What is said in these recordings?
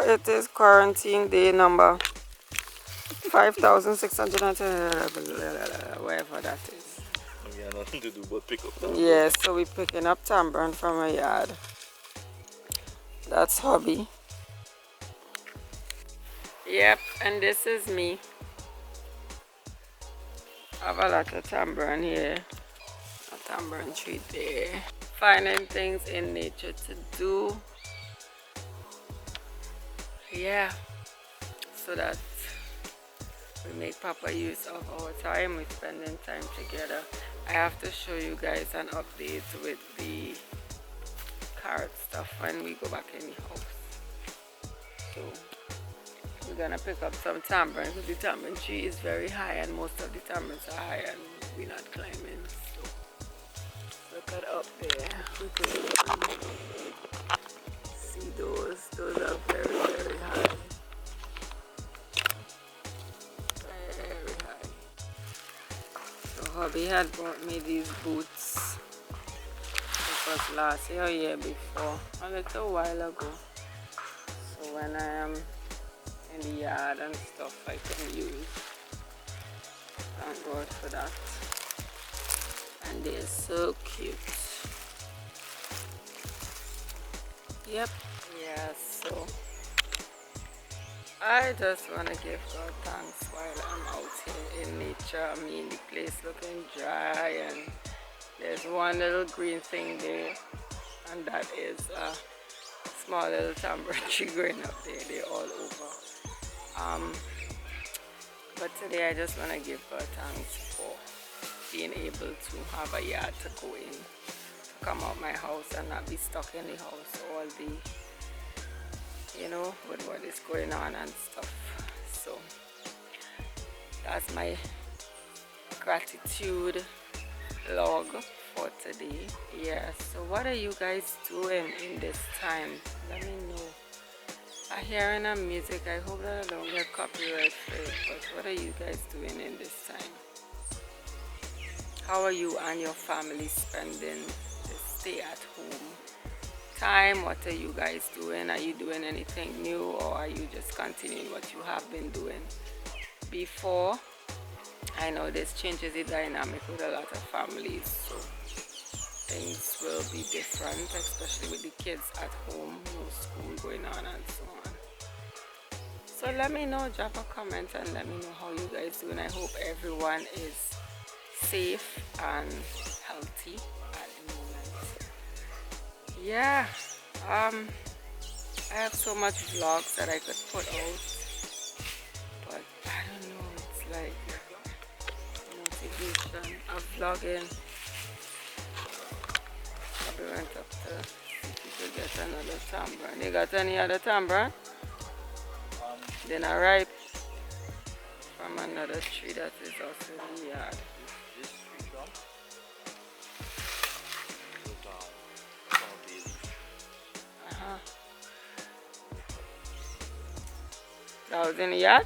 it is quarantine day number 5,610, whatever that is. We have nothing to do but pick up. Yes, so we're picking up tamarind from a yard. That's hobby. Yep, and this is me. I have a lot of tamarind here. A tamarind tree there. Finding things in nature to do. Yeah, so that we make proper use of our time. We're spending time together. I have to show you guys an update with the carrot stuff when we go back in the house. So we're gonna pick up some tamarind because the tamarind tree is very high and most of the tamarinds are high and we're not climbing. So look at up there. We can see those. Those are very, very high. Very high. So hubby had bought me these boots. It was last year or year before. A little while ago. So when I am in the yard and stuff I can use. Thank God for that. And they're so cute. Yep. Yeah, so I just want to give God thanks while I'm out here in nature. I mean, the place looking dry and there's one little green thing there, and that is a small little tamarind tree growing up there. They're all over. But today I just want to give God thanks for being able to have a yard to go in, to come out my house and not be stuck in the house all day, you know, with what is going on and stuff. So that's my gratitude log for today. Yeah, so what are you guys doing in this time? Let me know. I'm hearing a music. I hope that I don't get copyright for it, but what are you guys doing in this time? How are you and your family spending this stay at home time? What are you guys doing? Are you doing anything new, or are you just continuing what you have been doing before? I know this changes the dynamic with a lot of families, so things will be different, especially with the kids at home, no school going on and so on. So let me know, drop a comment and let me know how you guys doing. I hope everyone is safe and healthy at the moment. Yeah, I have so much vlogs that I could put out, but I don't know, it's like motivation of vlogging. I went up to see if you could get another tamarind. You got any other tamarind? Then I ripe from another tree that is also in the yard. This tree gone? That was in the yard?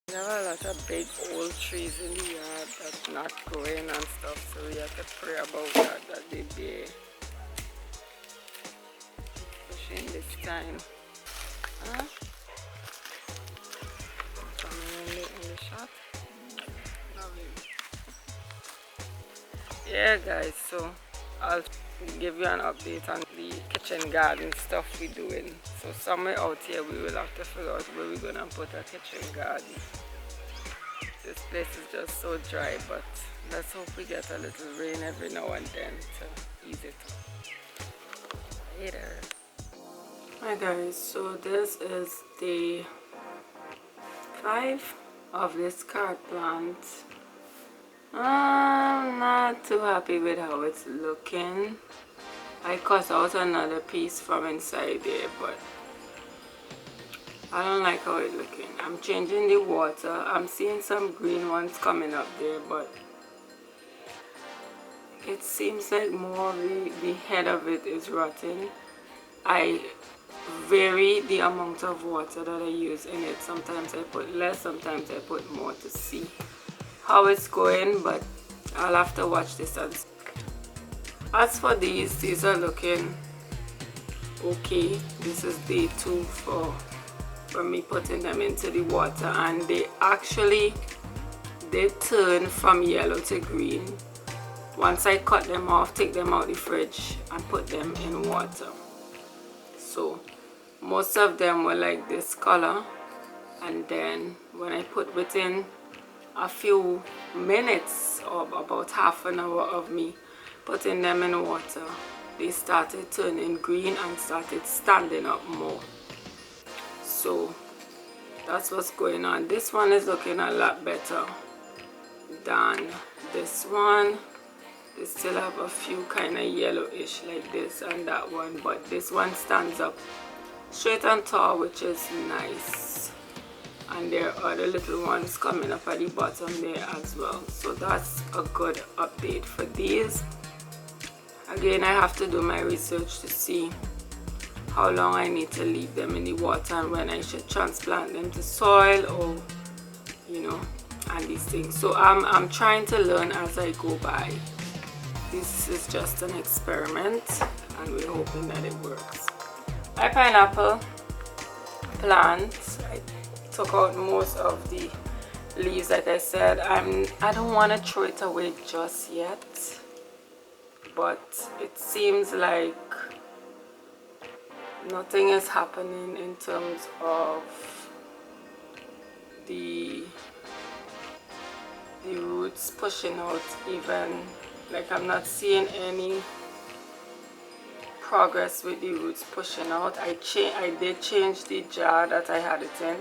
There are a lot of big old trees in the yard that's not growing and stuff, so we have to pray about that they bear. Pushing this time. Huh? Coming in the shot? Not really. Yeah guys, so I'll give you an update on the kitchen garden stuff we're doing. So somewhere out here we will have to figure out where we're gonna put a kitchen garden. This place is just so dry, but let's hope we get a little rain every now and then to ease it up. Later. Hi guys, so this is day 5 of this carrot plant. I'm not too happy with how it's looking. I cut out another piece from inside there, but I don't like how it's looking. I'm changing the water. I'm seeing some green ones coming up there, but it seems like more the head of it is rotten. I vary the amount of water that I use in it. Sometimes I put less, sometimes I put more to see how it's going, but I'll have to watch this. As for these are looking okay. This is day 2 for me putting them into the water, and they turn from yellow to green once I cut them off, take them out the fridge and put them in water. So most of them were like this color, and then when I put within a few minutes or about half an hour of me putting them in water, they started turning green and started standing up more. So that's what's going on. This one is looking a lot better than this one. They still have a few kind of yellowish like this and that one, but this one stands up straight and tall, which is nice. And there are other little ones coming up at the bottom there as well. So that's a good update for these. Again, I have to do my research to see how long I need to leave them in the water and when I should transplant them to soil, or you know, and these things. So I'm trying to learn as I go by. This is just an experiment and we're hoping that it works. My pineapple plant, I took out most of the leaves. Like I said, I don't want to throw it away just yet, but it seems like nothing is happening in terms of the roots pushing out. Even like I'm not seeing any progress with the roots pushing out. I did change the jar that I had it in.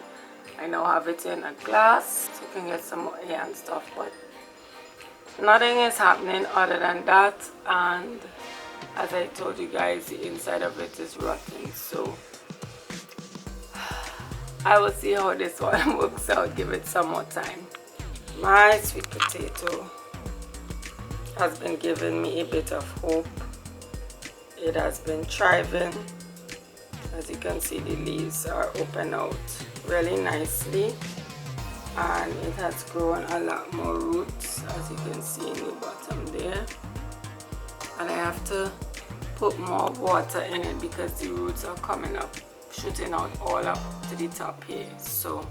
I now have it in a glass so you can get some more air and stuff, but nothing is happening other than that. And as I told you guys, the inside of it is rotting. So I will see how this one works out. Give it some more time. My sweet potato has been giving me a bit of hope. It has been thriving. As you can see, the leaves are open out really nicely, and it has grown a lot more roots, as you can see in the bottom there. And I have to put more water in it because the roots are coming up, shooting out all up to the top here. So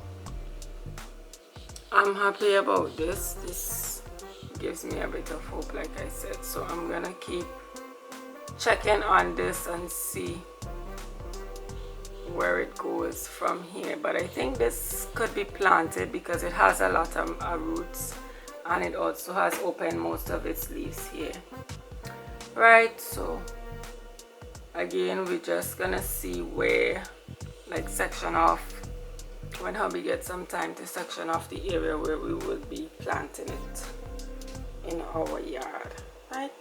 I'm happy about this. This gives me a bit of hope, like I said. So I'm gonna keep checking on this and see where it goes from here. But I think this could be planted because it has a lot of roots, and it also has opened most of its leaves here. Right, so again, we're just gonna see where, like, section off when hubby gets some time to section off the area where we will be planting it in our yard, right?